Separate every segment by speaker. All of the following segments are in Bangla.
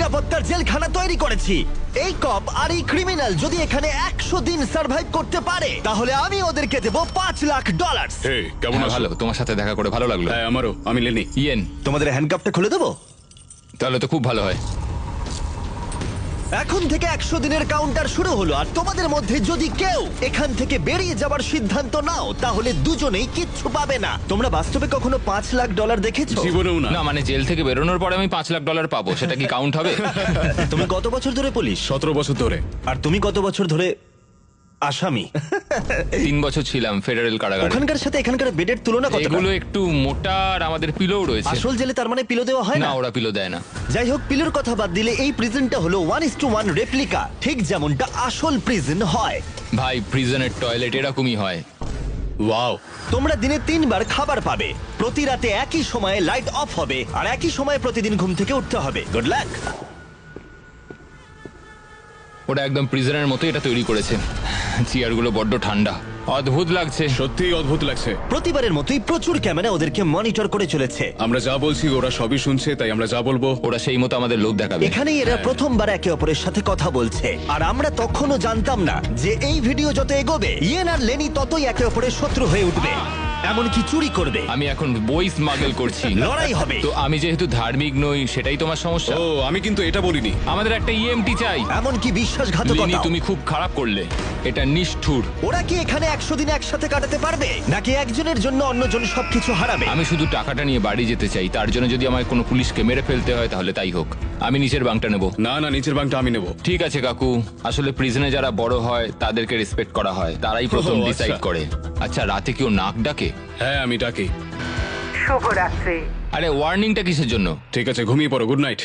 Speaker 1: নিরাপত্তার জেলখানা তৈরি করেছি। এই কপ আর এই ক্রিমিনাল যদি এখানে 100 দিন সার্ভাইভ করতে পারে তাহলে আমি ওদেরকে দেবো $5,00,000।
Speaker 2: হে, কেমন আছো?
Speaker 3: ভালো, তোমার সাথে দেখা করে ভালো লাগলো।
Speaker 2: হ্যাঁ, আমারও। আমি লেনি।
Speaker 3: ইয়েন,
Speaker 1: তোমাদের হ্যান্ডকাপটা খুলে দেবো?
Speaker 3: তাহলে তো খুব ভালো হয়।
Speaker 1: এখন থেকে 100 দিনের কাউন্টার শুরু হলো, আর তোমাদের মধ্যে যদি কেউ এখান থেকে বেরিয়ে যাবার সিদ্ধান্ত নাও তাহলে দুজনেই কিচ্ছু পাবে না। তোমরা বাস্তবে কখনো $5,00,000 দেখেছো?
Speaker 2: জীবনেও না।
Speaker 3: না মানে জেল থেকে বেরোনোর পরে আমি $5,00,000 পাবো, সেটা কি কাউন্ট হবে?
Speaker 1: তুমি কত বছর ধরে পুলিশ?
Speaker 2: 17 বছর ধরে।
Speaker 1: আর তুমি কত বছর ধরে আসামি?
Speaker 3: 3 বছর ছিলাম ফেডারেল কারাগারে।
Speaker 1: ওখানকার সাথে এখানকার বেডের তুলনা কত?
Speaker 3: এগুলো একটু মোটা আর আমাদের পিলোও রয়েছে।
Speaker 1: আসল জেলে তার মানে পিলো দেওয়া হয়
Speaker 3: না,
Speaker 1: না?
Speaker 3: ওরা পিলো দেয় না।
Speaker 1: যাই হোক, পিলোর কথা বাদ দিলে এই প্রিজনটা হলো 1:1 রেপ্লিকা, ঠিক যেমনটা আসল প্রিজন হয়।
Speaker 3: ভাই, প্রিজনের টয়লেট এরকমই হয়।
Speaker 2: ওয়াও।
Speaker 1: তোমরা দিনে 3 বার খাবার পাবে, প্রতি রাতে একই সময়ে লাইট অফ হবে, আর একই সময়ে প্রতিদিন ঘুম থেকে উঠতে হবে। Good luck.
Speaker 3: ওটা একদম প্রিজনের মতো এটা তৈরি করেছে। চেয়ারগুলো বড্ড ঠান্ডা, অদ্ভুত লাগছে।
Speaker 2: সত্যিই অদ্ভুত লাগছে।
Speaker 1: প্রতিবারের মতোই প্রচুর ক্যামেরা ওদেরকে মনিটর করে চলেছে।
Speaker 2: আমরা যা বলছি ওরা সবই শুনছে, তাই আমরা যা বলবো
Speaker 3: ওরা সেই মতো আমাদের লোক দেখাবে।
Speaker 1: এখানেই এরা প্রথমবার একে অপরের সাথে কথা বলছে, আর আমরা তখনও জানতাম না যে এই ভিডিও যত এগোবে ইয়েন আর লেনি ততই একে অপরের শত্রু হয়ে উঠবে, এমনকি চুরি করবে।
Speaker 3: আমি এখন বই স্মাগল করছি।
Speaker 1: লড়াই হবে।
Speaker 3: তো আমি যেহেতু ধার্মিক নই, সেটাই তোমার সমস্যা।
Speaker 2: ও, আমি কিন্তু এটা বলিনি।
Speaker 3: আমাদের একটা ইএমটি চাই।
Speaker 1: এমনকি
Speaker 3: লিনি,
Speaker 1: বিশ্বাসঘাতকতা।
Speaker 3: তুমি খুব খারাপ করলে, এটা নিষ্ঠুর।
Speaker 1: ওরা কি এখানে 100 দিন একসাথে কাটাতে পারবে, নাকি একজনের জন্য অন্যজন সবকিছু হারাবে?
Speaker 3: আমি শুধু টাকাটা নিয়ে বাড়ি যেতে চাই, তার জন্য যদি আমায় কোনো পুলিশকে মেরে ফেলতে হয় তাহলে তাই হোক। আমি নিচের বাংটা নেব।
Speaker 2: না না, নিচের বাংটা আমি নেব।
Speaker 3: ঠিক আছে কাকু, আসলে প্রিজনে যারা বড় হয় তাদেরকে রেসপেক্ট করা হয়, তারাই প্রথম
Speaker 2: ও, আচ্ছা।
Speaker 3: ডিসাইড করে। আচ্ছা, রাতে কেউ নাক ডাকে?
Speaker 2: হ্যাঁ, আমি ডাকি।
Speaker 4: শুভরাত্রি।
Speaker 3: আরে ওয়ার্নিংটা কিসের জন্য?
Speaker 2: ঠিক আছে, ঘুমিয়ে পড়ো। Good night.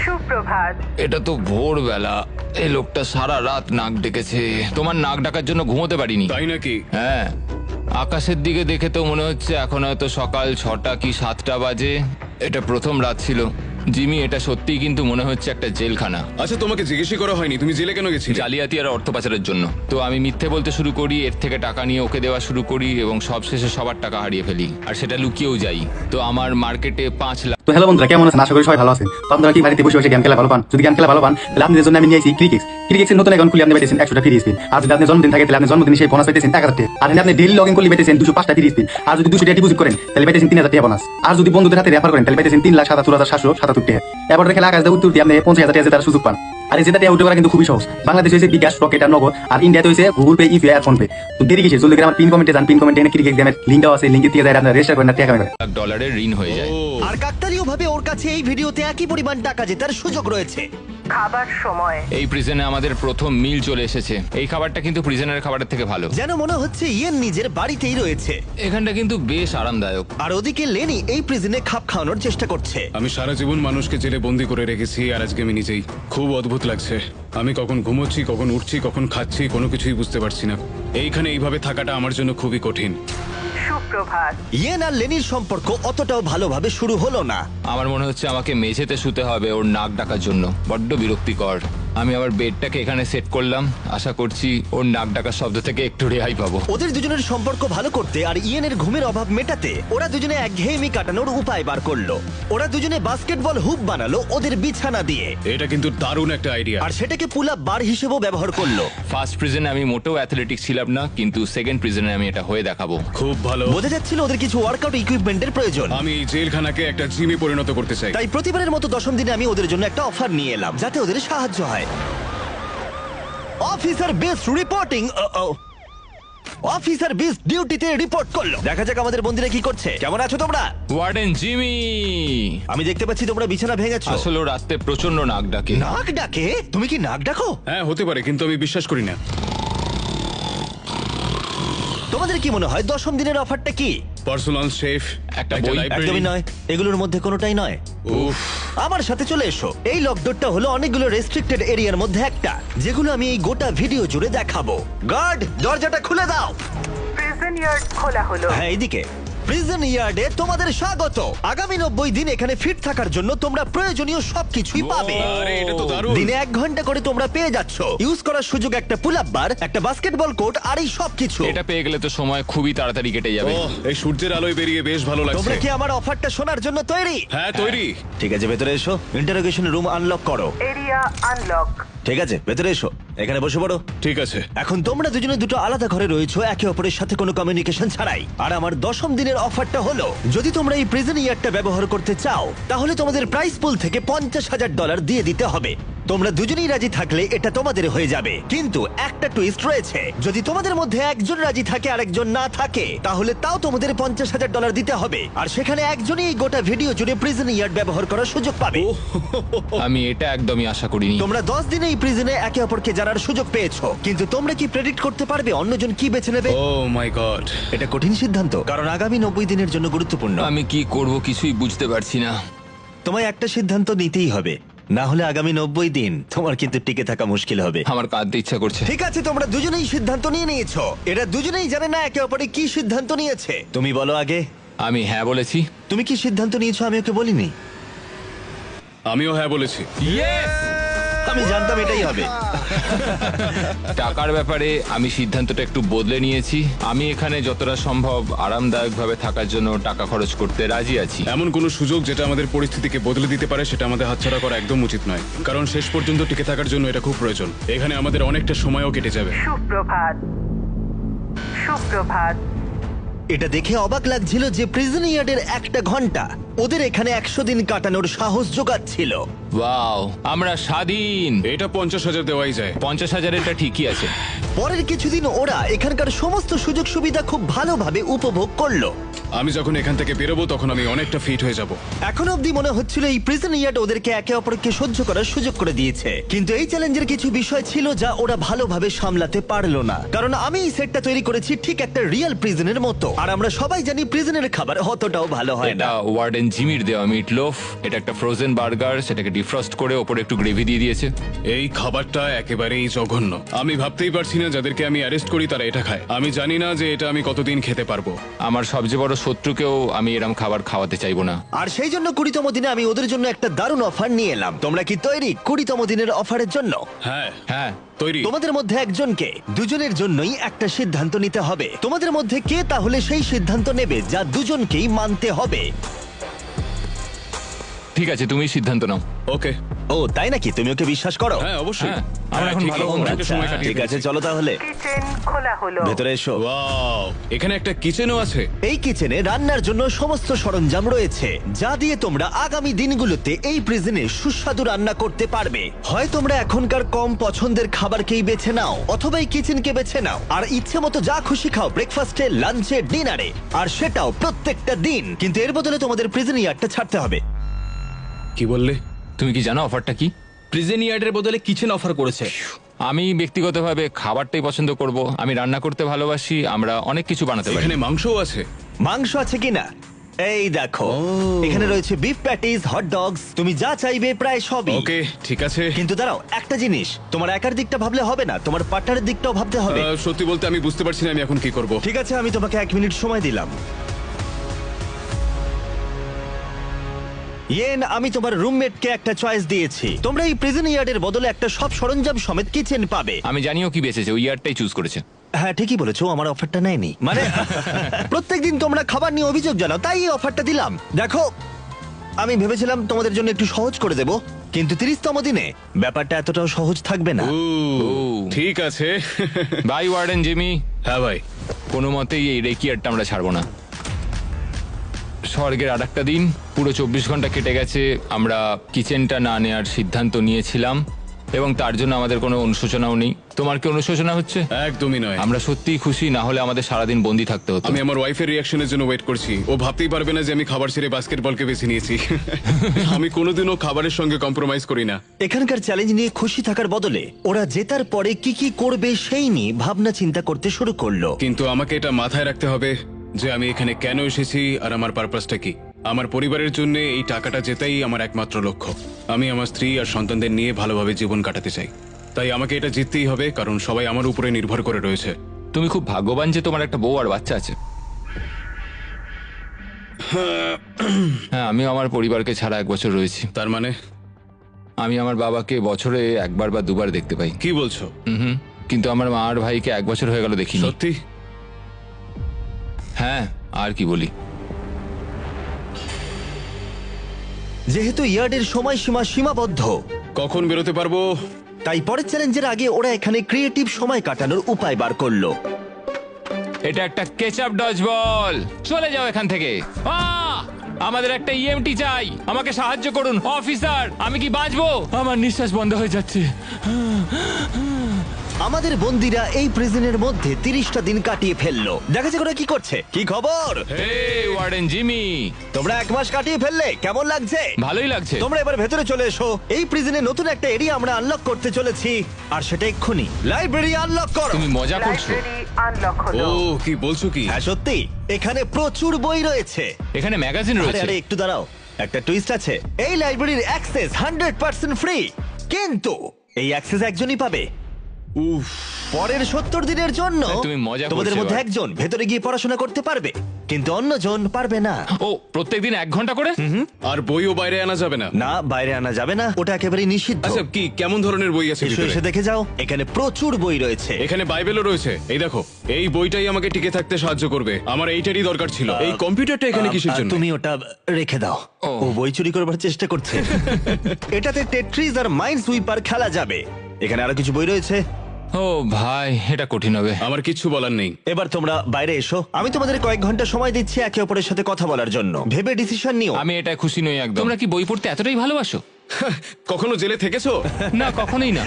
Speaker 4: সুপ্রভাত।
Speaker 3: এটা তো ভোরবেলা, এই লোকটা সারা রাত নাক ডেকেছে। তোমার নাক ডাকার জন্য ঘুমোতে পারিনি।
Speaker 2: তাই নাকি?
Speaker 3: হ্যাঁ, আকাশের দিকে দেখে তো মনে হচ্ছে এখন হয়তো সকাল 6টা কি 7টা বাজে। এটা প্রথম রাত ছিল। জিমি, এটা সত্যিই কিন্তু মনে হচ্ছে একটা জেলখানা।
Speaker 2: আচ্ছা, তোমাকে জিজ্ঞেসই করা হয়নি তুমি জেলে কেন গেছিলে?
Speaker 3: জালিয়াতি আর অর্থ পাচারের জন্য। তো আমি মিথ্যে বলতে শুরু করি, এর থেকে টাকা নিয়ে ওকে দেওয়া শুরু করি, এবং সবশেষে সবার টাকা হারিয়ে ফেলি, আর সেটা লুকিয়েও যাই। তো আমার মার্কেটে 5 লাখ।
Speaker 5: তো হ্যালো বন্ধুরা, কেমন আছেন? আশা করি সবাই ভালো আছেন। তো আপনারা কি বাড়িতে বসে বসে গেম খেলা ভালো পান? যদি গেম খেলা ভালো পান তাহলে আপনাদের জন্য আমি নিয়ে আসি ক্রিকেক্সের নতুন অ্যাকাউন্ট খুলে আপনি পাইতেছেন 100টা ফ্রি স্পিন। আর যদি আপনার জন্মদিন থাকে তাহলে আপনি জন্মদিনে সেই বোনাস পাইতেছেন 1000 টাকা। আর আপনি ডেইলি লগ ইন করলে পাইতেছেন 205টা ফ্রি স্পিন। আর যদি 200 টাকা ডিপোজিট করেন তাহলে পাইতেছেন 3000 টাকা বোনাস। আর যদি বন্ধুদের হাতে রেফার করেন তাহলে পাইতেছেন 3,77,777 টাকা। এবার খেলা আকাশ দিয়ে উত্তর দিয়ে আপনি 50,000 টাকা জেতার সুযোগ পান। আর এই জেতাটা উঠে করা কিন্তু খুবই সহজ। বাংলাদেশে হয়েছে বিকাশ, রকেট আর নগদ, আর ইন্ডিয়াতে হয়েছে গুগল পে, ইউপিআই আর ফোনপে। তো দেরি কিসের? জলদি করে আমার পিন কমেন্টে যান, পিন কমেন্টে এনে ক্রিকেট গেমের লিংকটাও আছে, লিংকে দিয়ে যায় আপনারা রেজিস্টার করেন না টাকা কামাই করেন।
Speaker 3: $1 ঋণ হয়ে যায়।
Speaker 1: আর কাকতালীয় ভাবে ওর কাছে এই ভিডিওতে একই পরিমাণ টাকা জেতার সুযোগ রয়েছে।
Speaker 4: খাবার সময়।
Speaker 3: এই প্রিজনে আমাদের প্রথম মিল চলে এসেছে। এই খাবারটা কিন্তু প্রিজনের খাবারের থেকে ভালো।
Speaker 1: যেন মনে হচ্ছে ইয়েন নিজের বাড়িতেই রয়েছে।
Speaker 3: এখানটা কিন্তু বেশ আরামদায়ক।
Speaker 1: আর ওদিকে লেনি এই প্রিজনে খাপ খাওয়ানোর চেষ্টা করছে।
Speaker 2: আমি সারা জীবন মানুষকে জেলে বন্দি করে রেখেছি, আর আজকে আমি নিজেই। খুব অদ্ভুত লাগছে। আমি কখন ঘুমোচ্ছি, কখন উঠছি, কখন খাচ্ছি, কোনো কিছুই বুঝতে পারছি না। এইখানে এইভাবে থাকাটা আমার জন্য খুবই কঠিন।
Speaker 4: সুপ্রভাত।
Speaker 1: ইয়েন আর লেনির সম্পর্ক অতটাও ভালোভাবে শুরু হলো না।
Speaker 3: আমার মনে হচ্ছে আমাকে মেঝেতে শুতে হবে ওর নাক ডাকার জন্য। বড্ড বিরক্তিকর। আমি আবার বেডটাকে এখানে সেট করলাম, আশা করছি ওর নাক ডাকার শব্দ থেকে একটু রেহাই পাবো।
Speaker 1: ওদের দুজনের সম্পর্ক ভালো করতে আর ইয়েনের ঘুমের অভাব মেটাতে ওরা দুজনে একঘেয়েমি কাটানোর উপায় বার করলো। ওরা দুজনে বাস্কেটবল হুপ বানালো ওদের বিছানা দিয়ে,
Speaker 2: এটা কিন্তু দারুণ একটা আইডিয়া।
Speaker 1: আর সেটাকে পুল আপ বার হিসেবেও ব্যবহার করলো।
Speaker 3: ফার্স্ট প্রিজনে আমি মোটেও অ্যাথলেটিক ছিলাম না, কিন্তু সেকেন্ড প্রিজনে আমি এটা হয়ে দেখাবো।
Speaker 2: খুব ভালো।
Speaker 1: বোঝা যাচ্ছিল ওদের কিছু ওয়ার্কআউট ইকুইপমেন্টের প্রয়োজন।
Speaker 2: আমি এই জেলখানাকে একটা জিমে পরিণত করতে চাই।
Speaker 1: তাই প্রতিবারের মতো 10ম দিনে আমি ওদের জন্য একটা অফার নিয়ে এলাম, যাতে ওদের সাহায্য হয়। Officer best reporting. Officer best ডিউটিতে রিপোর্ট করলো। দেখা যাক আমাদের বন্ধুরা কি করছে। কেমন আছো তোমরা?
Speaker 3: ওয়ার্ডেন জিমি,
Speaker 1: আমি দেখতে পাচ্ছি তোমরা বিছানা ভেঙেছো।
Speaker 3: আসলে ও রাতে প্রচন্ড নাক ডাকে।
Speaker 1: নাক ডাকে? তুমি কি নাক ডাকো?
Speaker 2: হ্যাঁ, হতে পারে, কিন্তু আমি বিশ্বাস করি না।
Speaker 1: তোমাদের কি মনে হয় 10ম দিনের অফারটা কি?
Speaker 2: পার্সোনাল শেফ,
Speaker 3: একটা বই।
Speaker 1: একদমই নয়, এগুলোর মধ্যে কোনোটাই নয়।
Speaker 2: উফ,
Speaker 1: আমার সাথে চলে এসো। এই লকডাউনটা হলো অনেকগুলো রেস্ট্রিক্টেড এরিয়ার মধ্যে একটা, যেগুলো আমি এই গোটা ভিডিও জুড়ে দেখাবো। গার্ড, দরজাটা খুলে দাও।
Speaker 4: প্রিজন ইয়ার্ড খোলা হলো।
Speaker 1: হ্যাঁ, এইদিকে। প্রিজন ইয়ার্ডে তোমাদের স্বাগত। আগামী 90 দিন এখানে ফিট থাকার জন্য তোমরা প্রয়োজনীয় সবকিছুই পাবে।
Speaker 2: আরে এটা তো দারুণ।
Speaker 1: দিনে 1 ঘন্টা করে তোমরা পেয়ে যাচ্ছ ইউজ করার সুযোগ, একটা পুল আপ বার, একটা বাস্কেটবল কোর্ট, আর এই সবকিছু।
Speaker 3: এটা পেয়ে গেলে তো সময় খুবই তাড়াতাড়ি কেটে যাবে।
Speaker 2: ওহ, এই সূর্যের আলোয় বেরিয়ে বেশ ভালো লাগছে।
Speaker 1: তোমরা কি আমার অফারটা শোনার জন্য তৈরি?
Speaker 2: হ্যাঁ, তৈরি।
Speaker 1: ঠিক আছে, ভেতরে এসো। ইন্টারোগেশন রুম আনলক করো।
Speaker 4: Area unlock.
Speaker 1: ঠিক আছে, ভেতরে এসো, এখানে বসে পড়ো।
Speaker 2: ঠিক আছে।
Speaker 1: এখন তোমরা দুজনে দুটো আলাদা ঘরে রয়েছো, একে অপরের সাথে কোনো কমিউনিকেশন ছাড়াই। আর আমার 10ম দিনের অফারটা হলো, যদি তোমরা এই প্রিজন ইয়ারটা ব্যবহার করতে চাও তাহলে তোমাদের প্রাইস পুল থেকে $50,000 দিয়ে দিতে হবে। তোমরা দুজনেই রাজি থাকলে এটা তোমাদের হয়ে যাবে, কিন্তু একটা টুইস্ট রয়েছে। যদি তোমাদের মধ্যে একজন রাজি থাকে আর একজন না থাকে, তাহলে তাও তোমাদের $50,000 দিতে হবে। আর সেখানে একজনই এই গোটা ভিডিও জুড়ে প্রিজন ইয়ার্ড ব্যবহার করার সুযোগ পাবে।
Speaker 3: আমি এটা একদমই আশা করিনি।
Speaker 1: তোমরা 10 দিনে এই প্রিজনে একে অপরকে জানার সুযোগ পেয়েছো, কিন্তু তোমরা কি প্রেডিক্ট করতে পারবে অন্যজন কি বেছে নেবে?
Speaker 2: ও মাই গড।
Speaker 1: এটা কঠিন সিদ্ধান্ত, কারণ আগামী 90 দিনের জন্য গুরুত্বপূর্ণ।
Speaker 3: আমি কি করব কিছুই বুঝতে পারছি না।
Speaker 1: তোমায় একটা সিদ্ধান্ত নিতেই হবে, না হলে আগামী 90 দিন তোমার কিন্তু টিকে থাকা মুশকিল হবে।
Speaker 3: আমার কাঁদতে ইচ্ছা করছে।
Speaker 1: ঠিক আছে, তোমরা দুজনেই সিদ্ধান্ত নিয়ে নিয়েছো। এরা দুজনেই জানে না একে অপরে কি সিদ্ধান্ত নিয়েছে। তুমি বলো আগে।
Speaker 3: আমি হ্যাঁ বলেছি।
Speaker 1: তুমি কি সিদ্ধান্ত নিয়েছো আমি ওকে বলিনি?
Speaker 2: আমিও হ্যাঁ বলেছি।
Speaker 1: আমি জানতাম এটাই হবে।
Speaker 3: টাকার ব্যাপারে আমি সিদ্ধান্তটা একটু বদলে নিয়েছি। আমি এখানে যতটা সম্ভব আরামদায়কভাবে থাকার জন্য টাকা খরচ করতে রাজি আছি।
Speaker 2: এমন কোনো সুযোগ যেটা আমাদের পরিস্থিতিকে বদলে দিতে পারে সেটা আমাদের হাতছাড়া করা একদম উচিত নয়, কারণ শেষ পর্যন্ত টিকে থাকার জন্য এটা খুব প্রয়োজন। এখানে আমাদের অনেকটা সময়ও কেটে যাবে।
Speaker 4: সুপ্রভাত। সুপ্রভাত।
Speaker 1: এটা দেখে অবাক লাগছিল যে প্রিজন ইয়ার্ডের 1 ঘন্টা ওদের এখানে 100 দিন কাটানোর সাহস জোগাচ্ছিল।
Speaker 3: ওয়াও, আমরা স্বাধীন।
Speaker 2: এটা 50,000 দেওয়াই যায়।
Speaker 3: 50,000 এটা ঠিকই আছে।
Speaker 1: পরের কিছুদিন ওরা এখানকার সমস্ত সুযোগ সুবিধা খুব ভালোভাবে উপভোগ করলো।
Speaker 2: আমি যখন এখান থেকে বেরোবো তখন আমি অনেকটা ফিট হয়ে যাব।
Speaker 1: এখন অবধি মনে হচ্ছিল এই প্রিজন ইয়ার্ড ওদেরকে একে অপরকে সহ্য করার সুযোগ করে দিয়েছে, কিন্তু এই চ্যালেঞ্জের কিছু বিষয় ছিল যা ওরা ভালোভাবে সামলাতে পারলো না। কারণ আমি এই সেটটা তৈরি করেছি ঠিক একটা রিয়েল প্রিজনের মতো, আর আমরা সবাই জানি প্রিজনের খাবার অতটাও ভালো হয় না।
Speaker 3: এটা ওয়ার্ডেন জিমির দেওয়া মিট লোফ। এটা একটা ফ্রোজেন বার্গার, সেটাকে ডিফ্রস্ট করে ওপরে একটু গ্রেভি দিয়ে দিয়েছে।
Speaker 2: এই খাবারটা একেবারেই জঘন্য। আমি ভাবতেই পারছি না যাদেরকে আমি অ্যারেস্ট করি তারা এটা খায়। আমি জানি না যে এটা আমি কতদিন খেতে পারবো।
Speaker 3: আমার সবচেয়ে বড় শত্রুকেও আমি এরম খাবার খাওয়াতে চাইবো না।
Speaker 1: আর সেই জন্য 20তম দিনে আমি ওদের জন্য একটা দারুণ অফার নিয়ে এলাম। তোমরা কি তৈরি 20তম দিনের অফারের জন্য?
Speaker 2: হ্যাঁ
Speaker 3: হ্যাঁ,
Speaker 2: তৈরি।
Speaker 1: তোমাদের মধ্যে একজনকে দুজনের জন্যই একটা সিদ্ধান্ত নিতে হবে। তোমাদের মধ্যে কে তাহলে সেই সিদ্ধান্ত নেবে যা দুজনকেই মানতে হবে?
Speaker 3: ঠিক আছে, তুমি সিদ্ধান্ত নাও।
Speaker 2: ওকে।
Speaker 1: ও তাই নাকি? তুমি ওকে বিশ্বাস করো?
Speaker 2: হ্যাঁ অবশ্যই।
Speaker 3: হ্যাঁ, আমরা এখন
Speaker 2: ঠিকই,
Speaker 3: ভালো বন্ধু।
Speaker 2: অনেকটা সময়
Speaker 1: আচ্ছা,
Speaker 2: কাটিয়ে
Speaker 1: ঠিক আছে,
Speaker 2: দিয়েছি।
Speaker 1: চলো তাহলে
Speaker 4: কিচেন খোলা হলো।
Speaker 1: ভেতরে এসো।
Speaker 2: ওয়াও, এখানে একটা কিচেনও আছে।
Speaker 1: এই কিচেনে রান্নার জন্য সমস্ত সরঞ্জাম রয়েছে, যা দিয়ে তোমরা আগামী দিনগুলোতে এই প্রিজনে সুস্বাদু রান্না করতে পারবে। হয় তোমরা এখনকার কম পছন্দের খাবারকেই বেছে নাও, অথবা এই কিচেনকে বেছে নাও আর ইচ্ছে মতো যা খুশি খাও ব্রেকফাস্টে, লাঞ্চে, ডিনারে, আর সেটাও প্রত্যেকটা দিন। কিন্তু এর বদলে তোমাদের প্রিজন ইয়ার্ডটা ছাড়তে হবে।
Speaker 2: কি বললে?
Speaker 3: তুমি কি জানো অফারটা কি?
Speaker 6: প্রিজন ইয়ার্ডের বদলে কিচেন অফার করেছে।
Speaker 3: আমি ব্যক্তিগতভাবে খাবারটাই পছন্দ করব। আমি রান্না করতে ভালোবাসি। আমরা অনেক কিছু বানাতে পারি।
Speaker 2: এখানে মাংসও আছে।
Speaker 1: মাংস আছে কিনা? এই দেখো, এখানে রয়েছে বিফ প্যাটিস, হট ডগস, তুমি যা চাইবে প্রায় সবই।
Speaker 2: ওকে, ঠিক আছে।
Speaker 1: কিন্তু দাঁড়াও, একটা জিনিস, তোমার একার দিকটা ভাবলে হবে না, তোমার পার্টনারের দিকটাও ভাবতে হবে।
Speaker 2: সত্যি বলতে আমি বুঝতে পারছি না আমি এখন কি করব।
Speaker 1: ঠিক আছে, আমি তোমাকে 1 মিনিট সময় দিলাম। ইয়েন, আমি তোমার রুমমেটকে একটা চয়েস দিয়েছি। তোমরা এই প্রিজন ইয়ার্ডের বদলে একটা সব সরঞ্জাম সমেত কিচেন পাবে।
Speaker 3: আমি জানিও কি বেঁচেছে, ওই ইয়ারটাই চুজ করেছে।
Speaker 1: হ্যাঁ ঠিকই বলেছো, আমার অফারটা নেয়নি। মানে প্রত্যেকদিন তোমরা খাবার নিয়ে অভিযোগ জানাও, তাই এই অফারটা দিলাম। দেখো, আমি ভেবেছিলাম তোমাদের জন্য একটু সহজ করে দেব, কিন্তু 30তম দিনে ব্যাপারটা এতটাও সহজ থাকবে না।
Speaker 2: ঠিক আছে।
Speaker 3: Bye warden Jimmy.
Speaker 2: হ্যাঁ ভাই।
Speaker 3: কোনো মতেই এই রেকিয়ারটা আমরা ছাড়বো না। স্বর্গের আর একটা দিন, পুরো 24 ঘন্টা কেটে গেছে। আমরা কিচেনটা না নেওয়ার সিদ্ধান্ত নিয়েছিলাম এবং তার জন্য আমাদের কোনো অনুশোচনাও নেই। তোমার কি অনুশোচনা হচ্ছে?
Speaker 2: একদমই নয়।
Speaker 3: আমরা সত্যিই খুশি, না হলে আমাদের সারাদিন বন্দি থাকতে হতো।
Speaker 2: আমি আমার ওয়াইফের রিঅ্যাকশনের জন্য ওয়েট করছি। ও ভাবতেই পারবে না যে আমি খাবার ছেড়ে বাস্কেটবলকে বেছে নিয়েছি। আমি কোনোদিনও খাবারের সঙ্গে কম্প্রোমাইজ করি না।
Speaker 1: এখানকার চ্যালেঞ্জ নিয়ে খুশি থাকার বদলে ওরা জেতার পরে কি কি করবে সেই নিয়ে ভাবনা চিন্তা করতে শুরু করলো।
Speaker 2: কিন্তু আমাকে এটা মাথায় রাখতে হবে যে আমি এখানে কেন এসেছি আর আমার পারপাসটা কি। আমার পরিবারের জন্য এই টাকাটা জেতাই আমার একমাত্র লক্ষ্য। আমি আমার স্ত্রী আর সন্তানদের নিয়ে ভালোভাবে জীবন কাটাতে চাই, তাই আমাকে এটা জিততেই হবে, কারণ সবাই আমার উপরে নির্ভর করে রয়েছে।
Speaker 3: তুমি খুব ভাগ্যবান যে তোমার একটা বউ আর বাচ্চা আছে। হ্যাঁ, আমিও আমার পরিবারকে ছাড়া 1 বছর রয়েছি।
Speaker 2: তার মানে
Speaker 3: আমি আমার বাবাকে বছরে 1বার বা 2বার দেখতে পাই।
Speaker 2: কি বলছো?
Speaker 3: হুম, কিন্তু আমার মা আর ভাইকে 1 বছর হয়ে গেল দেখিনি।
Speaker 2: সত্যি?
Speaker 3: হ্যাঁ, আর কি বলি।
Speaker 1: যেহেতু ইয়ার্ডের সময়সীমা সীমাবদ্ধ,
Speaker 2: কখন বেরোতে পারবো?
Speaker 1: তাই পরের চ্যালেঞ্জের আগে ওরা এখানে ক্রিয়েটিভ সময় কাটানোর উপায় বার করলো।
Speaker 3: এটা একটা কেচাপ ডজ বল। চলে যাও এখান থেকে। আমাদের একটা ইএমটি চাই। আমাকে সাহায্য করুন অফিসার। আমি কি বাঁচবো? আমার নিঃশ্বাস বন্ধ হয়ে যাচ্ছে।
Speaker 1: আমাদের বন্দিরা এই প্রিজনের মধ্যে 30টা দিন কাটিয়ে ফেললো। দেখা যাক ওরা কি করছে। কি খবর?
Speaker 3: হে ওয়ার্ডেন জিমি,
Speaker 1: তোমরা 1 মাস কাটিয়ে ফেললে, কেমন লাগছে?
Speaker 3: ভালোই লাগছে।
Speaker 1: তোমরা এবার ভেতরে চলে এসো। এই প্রিজনে নতুন একটা এরিয়া আমরা আনলক করতে চলেছি, আর সেটা এক্ষুনি। লাইব্রেরি আনলক করো।
Speaker 3: তুমি মজা করছো?
Speaker 4: লাইব্রেরি আনলক হলো।
Speaker 2: ও কি বলছো কি?
Speaker 1: হ্যাঁ সত্যি, এখানে প্রচুর বই রয়েছে।
Speaker 3: এখানে ম্যাগাজিন
Speaker 1: আরে
Speaker 3: রয়েছে।
Speaker 1: আরে একটু দাঁড়াও, একটা টুইস্ট আছে। এই লাইব্রেরির অ্যাক্সেস 100% ফ্রি, কিন্তু এই অ্যাক্সেস একজনই পাবে।
Speaker 2: উফ,
Speaker 1: পরের 70 দিনের জন্য
Speaker 3: তুমি মজা করছো
Speaker 1: তোমাদের মধ্যে
Speaker 3: এবার।
Speaker 1: একজন ভেতরে গিয়ে পড়াশোনা করতে পারবে, কিন্তু অন্যজন পারবে না।
Speaker 3: ও, প্রত্যেকদিন 1 ঘন্টা করে?
Speaker 2: আর বইও বাইরে আনা যাবে না?
Speaker 1: না, বাইরে আনা যাবে না, ওটা একেবারেই নিষিদ্ধ।
Speaker 2: আচ্ছা, কি কেমন ধরনের বই আছে
Speaker 1: এসো
Speaker 2: ভিতরে?
Speaker 1: এসে দেখে যাও, এখানে প্রচুর বই রয়েছে।
Speaker 2: এখানে বাইবেলও রয়েছে। এই দেখো, এই বইটাই আমাকে টিকে থাকতে সাহায্য করবে। আমার এইটারই দরকার ছিল। এই কম্পিউটারটা এখানে কিসের জন্য?
Speaker 1: তুমি ওটা রেখে দাও। ও বই চুরি করবার চেষ্টা করছে। এটাতে টেট্রিস আর মাইন্ড সুইপার খেলা যাবে। এখানে আরো কিছু বই রয়েছে।
Speaker 3: ও ভাই, এটা কঠিন হবে।
Speaker 2: আমার কিচ্ছু বলার নেই।
Speaker 1: এবার তোমরা বাইরে এসো, আমি তোমাদের কয়েক ঘন্টা সময় দিচ্ছি একে অপরের সাথে কথা বলার জন্য। ভেবে ডিসিশন নিও।
Speaker 3: আমি এটা খুশি নই একদম। তোমরা কি বই পড়তে এতটাই ভালোবাসো?
Speaker 2: কখনো জেলে থেকেছো?
Speaker 3: না, কখনোই না।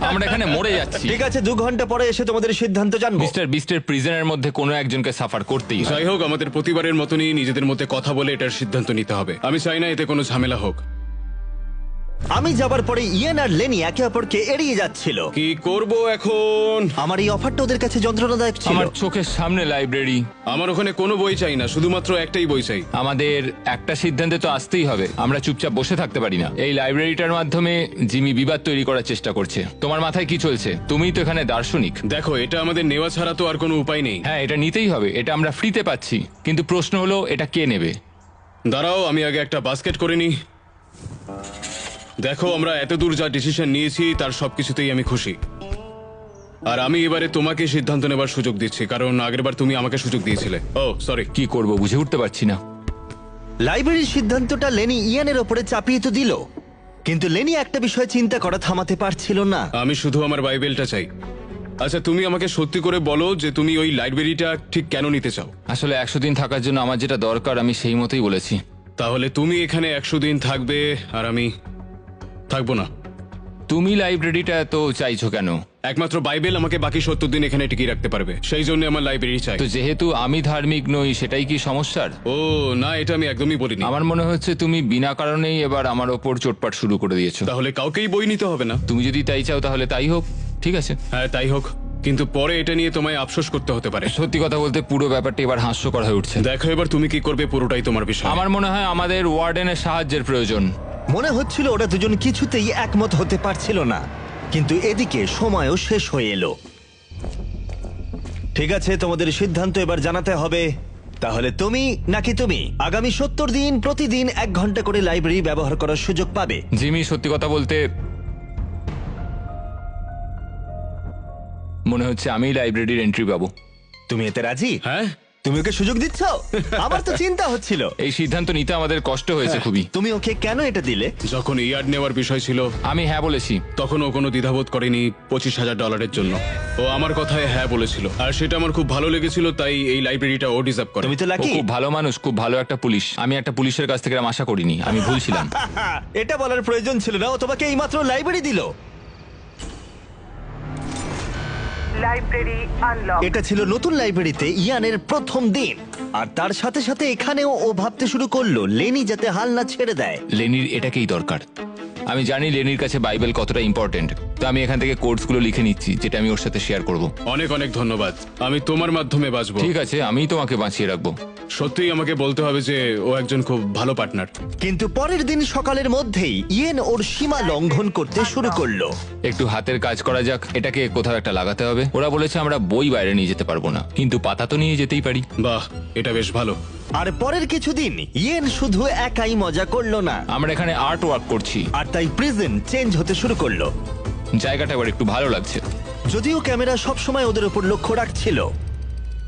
Speaker 3: আমরা এখানে মরে যাচ্ছি।
Speaker 1: ঠিক আছে, 2 ঘন্টা পরে এসে তোমাদের সিদ্ধান্ত জানবো।
Speaker 3: মিস্টার বিস্টের প্রিজনের মধ্যে কোনো একজনকে সাফার করতেই হয়।
Speaker 2: যাই হোক, আমাদের প্রতিবারের মতনই নিজেদের মধ্যে কথা বলে এটার সিদ্ধান্ত নিতে হবে। আমি চাই না এতে কোনো ঝামেলা হোক।
Speaker 1: আমি যাবার পরে ইয়ান আর লেনি একে অপরকে এড়িয়ে যাচ্ছিল।
Speaker 2: কি করব এখন?
Speaker 1: আমার এই অফারটা ওদের কাছে যন্ত্রণাদায়ক ছিল।
Speaker 3: আমার চোখের সামনে লাইব্রেরি।
Speaker 2: আমার ওখানে কোনো বই চাই না, শুধুমাত্র একটাই বই চাই।
Speaker 3: আমাদের একটা সিদ্ধান্তে তো আসতেই হবে। আমরা চুপচাপ বসে থাকতে পারি না। এই লাইব্রেরিটার মাধ্যমে জিমি বিবাদ তৈরি করার চেষ্টা করছে। তোমার মাথায় কি চলছে? তুমিই তো এখানে দার্শনিক।
Speaker 2: দেখো, এটা আমাদের নেওয়া ছাড়া তো আর কোনো উপায় নেই।
Speaker 3: হ্যাঁ, এটা নিতেই হবে। এটা আমরা ফ্রিতে পাচ্ছি, কিন্তু প্রশ্ন হলো এটা কে নেবে?
Speaker 2: দাঁড়াও, আমি আগে একটা বাস্কেট করে নিই। দেখো, আমরা এত দূর যা ডিসিশন নিয়েছি তার সবকিছুতেই আমি খুশি। আর আমি এবারে তোমাকে সিদ্ধান্ত নেবার সুযোগ দিচ্ছি, কারণ আগেরবার তুমি আমাকে সুযোগ দিয়েছিলে। ও সরি।
Speaker 3: কি করব বুঝে উঠতে পারছি না।
Speaker 1: লাইব্রেরির সিদ্ধান্তটা লেনি ইয়ানের ওপরে চাপিয়ে তো দিল, কিন্তু লেনি একটা বিষয় চিন্তা করা থামাতে পারছিল না।
Speaker 2: আমি শুধু আমার বাইবেলটা চাই। আচ্ছা, তুমি আমাকে সত্যি করে বলো যে তুমি ওই লাইব্রেরিটা ঠিক কেন নিতে চাও?
Speaker 3: আসলে 100 দিন থাকার জন্য আমার যেটা দরকার আমি সেই মতোই বলেছি।
Speaker 2: তাহলে তুমি এখানে 100 দিন থাকবে আর আমি থাকবো না।
Speaker 3: তুমি লাইব্রেরিটা এত চাইছো কেন?
Speaker 2: একমাত্র বাইবেল আমাকে বাকি 70 দিন এখানে টিকিয়ে রাখতে পারবে, সেই জন্য আমার লাইব্রেরি চাই।
Speaker 3: তো যেহেতু আমি ধার্মিক নই, সেটাই কি সমস্যার?
Speaker 2: ও না, এটা আমি একদমই বলিনি।
Speaker 3: আমার মনে হচ্ছে তুমি বিনা কারণেই এবার আমার ওপর চোটপাট শুরু করে দিয়েছো।
Speaker 2: তাহলে কাউকেই বই নিতে হবে না?
Speaker 3: তুমি যদি তাই চাও তাহলে তাই হোক, ঠিক আছে।
Speaker 2: হ্যাঁ, তাই হোক, কিন্তু পরে এটা নিয়ে তোমায় আফসোস করতে হতে পারে।
Speaker 3: সত্যি কথা বলতে পুরো ব্যাপারটা এবার হাস্যকর হয়ে উঠছে।
Speaker 2: দেখো, এবার তুমি কি করবে পুরোটাই তোমার বিষয়।
Speaker 3: আমার মনে হয় আমাদের ওয়ার্ডেনের সাহায্যের প্রয়োজন।
Speaker 1: মনে হচ্ছিল ওরা দুজন কিছুতেই একমত হতে পারছিল না, কিন্তু এদিকে সময়ও শেষ হয়ে এলো। ঠিক আছে, তোমাদের সিদ্ধান্ত এবার জানাতে হবে। তাহলে তুমি নাকি তুমি আগামী 70 দিন প্রতিদিন 1 ঘন্টা করে লাইব্রেরি ব্যবহার করার সুযোগ পাবে।
Speaker 3: জিমি, সত্যি কথা বলতে মনে হচ্ছে আমি লাইব্রেরির এন্ট্রি পাবো।
Speaker 1: তুমি এতে রাজি?
Speaker 2: হ্যাঁ,
Speaker 1: তুমি ওকে সুযোগ দিচ্ছ? আমার তো চিন্তা হচ্ছিল।
Speaker 3: এই সিদ্ধান্ত নিতে আমাদের কষ্ট হয়েছে খুবই।
Speaker 1: তুমি ওকে কেন এটা দিলে?
Speaker 2: যখন ইয়ার্ড নেওয়ার বিষয় ছিল
Speaker 3: আমি হ্যাঁ বলেছি।
Speaker 2: তখন ও কোনো দ্বিধাবোধ করেনি $25,000 জন্য। ও আমার কথায় হ্যাঁ বলেছিল, আর সেটা আমার খুব ভালো লেগেছিল, তাই এই লাইব্রেরিটা ও ডিজার্ভ করে।
Speaker 1: তুমি তো
Speaker 3: ও
Speaker 1: লাকি।
Speaker 3: খুব ভালো মানুষ, খুব ভালো একটা পুলিশ। আমি একটা পুলিশের কাছ থেকে এরম আশা করিনি, আমি ভুলছিলাম।
Speaker 1: এটা বলার প্রয়োজন ছিল না, ও তোমাকে এইমাত্র লাইব্রেরি দিল।
Speaker 4: Library unlock.
Speaker 1: এটা ছিল নতুন লাইব্রেরিতে ইয়ানের প্রথম দিন, আর তার সাথে সাথে এখানেও ও ভাবতে শুরু করলো লেনি যাতে হাল না ছেড়ে দেয়।
Speaker 3: লেনির এটাকেই দরকার। আমি জানি লেনির কাছে বাইবেল কতটা ইম্পর্টেন্ট, তো আমি এখান থেকে কোডসগুলো লিখে নিচ্ছি, যেটা আমি ওর সাথে শেয়ার করব।
Speaker 2: অনেক অনেক ধন্যবাদ, আমি তোমার মাধ্যমে বাঁচবো।
Speaker 3: ঠিক আছে, আমিই তোমাকে বাঁচিয়ে রাখবো।
Speaker 2: সত্যিই আমাকে বলতে হবে যে ও একজন খুব ভালো পার্টনার।
Speaker 1: কিন্তু পরের দিন সকালের মধ্যেই ইয়েন ওর সীমা লঙ্ঘন করতে শুরু করলো।
Speaker 3: একটু হাতের কাজ করা যাক, এটাকে কোথাও একটা লাগাতে হবে। ওরা বলেছে আমরা বই বাইরে নিয়ে যেতে পারবো না, কিন্তু পাতা তো নিয়ে যেতেই পারি।
Speaker 2: বাহ, এটা বেশ ভালো।
Speaker 1: আর পরের কিছুদিন ইয়েন শুধু একাই মজা করলো না,
Speaker 3: আমরা এখানে আর্ট ওয়ার্ক করছি,
Speaker 1: আর তাই প্রিজন চেঞ্জ হতে শুরু করলো।
Speaker 3: জায়গাটা এবার একটু ভালো লাগছে।
Speaker 1: যদিও ক্যামেরা সবসময় ওদের উপর লক্ষ্য রাখছিল,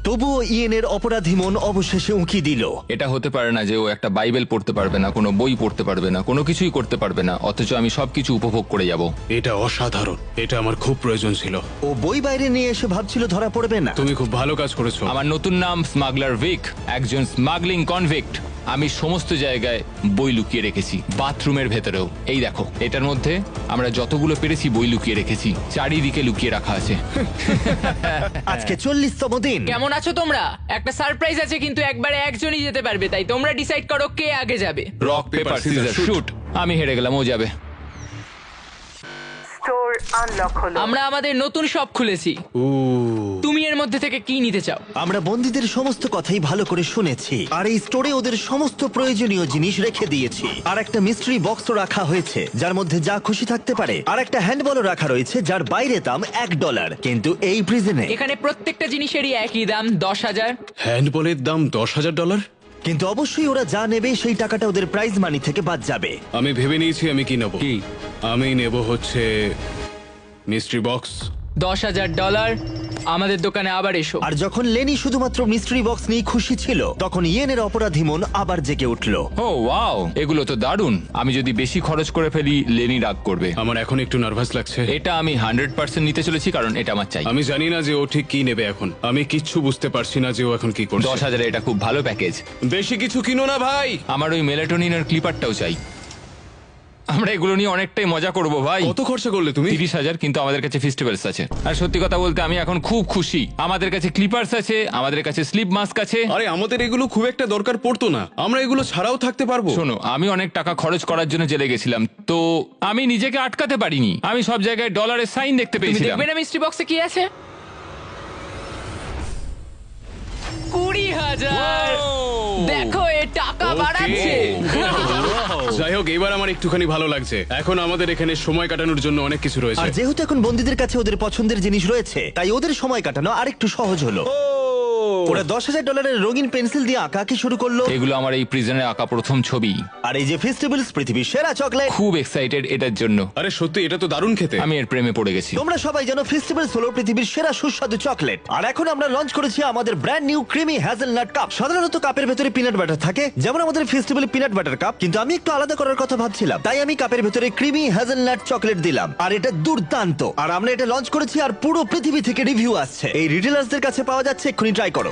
Speaker 1: তবুও ইয়েনের অপরাধী মন অবশেষে উঁকি দিল।
Speaker 3: এটা হতে পারে না যে ও একটা বাইবেল পড়তে পারবে না, কোনো বই পড়তে পারবে না, কোনো কিছুই করতে পারবে না, অথচ আমি সবকিছু উপভোগ করে যাব।
Speaker 2: এটা অসাধারণ, এটা আমার খুব প্রয়োজন ছিল।
Speaker 1: ও বই বাইরে নিয়ে এসে ভাবছিল ধরা পড়বে না।
Speaker 2: তুমি খুব ভালো কাজ করেছো।
Speaker 3: আমার নতুন নাম স্মাগলার ভিক, একজন স্মাগলিং কনভিক্ট। আমি সমস্ত জায়গায় বই লুকিয়ে রেখেছি, বাথরুমের ভেতরেও। এই দেখো, এটার মধ্যে আমরা যতগুলো পেরেছি বই লুকিয়ে রেখেছি, চারিদিকে লুকিয়ে রাখা আছে।
Speaker 1: আজকে 40তম দিন।
Speaker 7: কেমন আছো তোমরা? একটা সারপ্রাইজ আছে, কিন্তু একবারে একজনই যেতে পারবে, তাই তোমরা ডিসাইড করো কে আগে যাবে।
Speaker 3: Rock paper scissor shoot. আমি হেরে গেলাম, ও যাবে।
Speaker 4: স্টোর আনলক হলো।
Speaker 7: আমরা আমাদের নতুন শপ খুলেছি। তুমি এর মধ্যে থেকে কি নিতে চাও?
Speaker 1: আমরা বন্দীদের সমস্ত কথাই ভালো করে শুনেছি, আর এই স্টোরে ওদের সমস্ত প্রয়োজনীয় জিনিস রেখে দিয়েছি। আর একটা মিস্ট্রি বক্সও রাখা হয়েছে, যার মধ্যে যা খুশি থাকতে পারে। আর একটা হ্যান্ডবলও রাখা রয়েছে, যার বাইরে দাম $1। কিন্তু এই প্রিজনে
Speaker 7: এখানে প্রত্যেকটা জিনিসেরই একই দাম, 10,000।
Speaker 2: হ্যান্ডবলের দাম $10,000।
Speaker 1: কিন্তু অবশ্যই ওরা যা নেবে সেই টাকাটা ওদের প্রাইজ মানি থেকে বাদ যাবে।
Speaker 2: আমি ভেবে নিয়েছি আমি কি নেব। আমি নেব হচ্ছে মিস্ট্রি বক্স।
Speaker 7: $10,000। আমাদের দোকানে আবার এসো।
Speaker 1: আর যখন লেনি শুধুমাত্র মিস্ট্রি বক্স নিয়ে খুশি ছিল, তখন ইয়েনের অপরাধী মন আবার জেগে উঠলো।
Speaker 3: ও ওয়াও, এগুলো তো দারুণ। আমি যদি বেশি খরচ করে ফেলি, লেনি রাগ করবে।
Speaker 2: আমার এখন একটু নার্ভাস লাগছে।
Speaker 3: এটা আমি 100% নিতে চলেছি, কারণ এটা আমার চাই।
Speaker 2: আমি জানি না যে ও ঠিক কি নেবে এখন। আমি কিচ্ছু বুঝতে পারছি না যে ও এখন কি করছে।
Speaker 3: 10,000 এটা খুব ভালো প্যাকেজ।
Speaker 2: বেশি কিছু কিনো না ভাই।
Speaker 3: আমার ওই মেলাটোনিনের ক্লিপারটাও চাই। আমরা এগুলো নিয়ে অনেকটাই মজা করব ভাই।
Speaker 2: কত খরচা করলে তুমি?
Speaker 3: 30,000, কিন্তু আমাদের কাছে ফেস্টিভ্যালস আছে। আর সত্যি কথা বলতে আমি এখন খুব খুশি। আমাদের কাছে ক্লিপার্স আছে, আমাদের কাছে স্লিপ মাস্ক আছে।
Speaker 2: আরে আমাদের এগুলো খুব একটা দরকার পড়তো না, আমরা এগুলো ছাড়াও থাকতে পারবো।
Speaker 3: শোনো, আমি অনেক টাকা খরচ করার জন্য জেলে গেছিলাম, তো আমি নিজেকে আটকাতে পারিনি। আমি সব জায়গায় ডলারের সাইন দেখতে
Speaker 7: তুমি
Speaker 3: পেয়েছিলাম।
Speaker 7: দেখবে না মিস্ট্রি বক্সে কি আছে? 20,000। দেখো, এ টাকা বাড়াচ্ছে।
Speaker 2: যাই হোক, এবার আমার একটুখানি ভালো লাগছে। এখন আমাদের এখানে সময় কাটানোর জন্য অনেক কিছু
Speaker 1: আর
Speaker 2: রয়েছে।
Speaker 1: যেহেতু এখন বন্দীদের কাছে ওদের পছন্দের জিনিস রয়েছে, তাই ওদের সময় কাটানো আরেকটু সহজ হলো। ওরা $10,000 রঙিন পেন্সিল দিয়ে আঁকাআঁকি শুরু করলো।
Speaker 3: এগুলো আমার এই প্রিজনে আঁকা প্রথম ছবি।
Speaker 1: আর এই যে ফেস্টিভ্যালস, পৃথিবীর সেরা চকলেট।
Speaker 3: খুব এক্সাইটেড এটার জন্য।
Speaker 2: আরে সত্যি, এটা তো দারুণ খেতে।
Speaker 3: আমি এর প্রেমে পড়ে গেছি।
Speaker 1: তোমরা সবাই জানো ফেস্টিভ্যালস হলো পৃথিবীর সেরা সুস্বাদু চকলেট। আর এখন আমরা লঞ্চ করেছি আমাদের brand new creamy hazelnut cup. সাধারণত কাপের ভেতরে পিনাট বাটার থাকে, যেমন আমাদের ফেস্টিভ্যাল পিনাট বাটার কাপ, কিন্তু আমি একটু আলাদা করার কথা ভাবছিলাম, তাই আমি কাপের ভেতরে ক্রিমি হ্যাজেলনাট চকলেট দিলাম। আর এটা দুর্দান্ত। আর আমরা এটা লঞ্চ করেছি, আর পুরো পৃথিবী থেকে রিভিউ আসছে। এই রিটেলার্সদের কাছে পাওয়া যাচ্ছে, এক্ষুনি ট্রাই করো।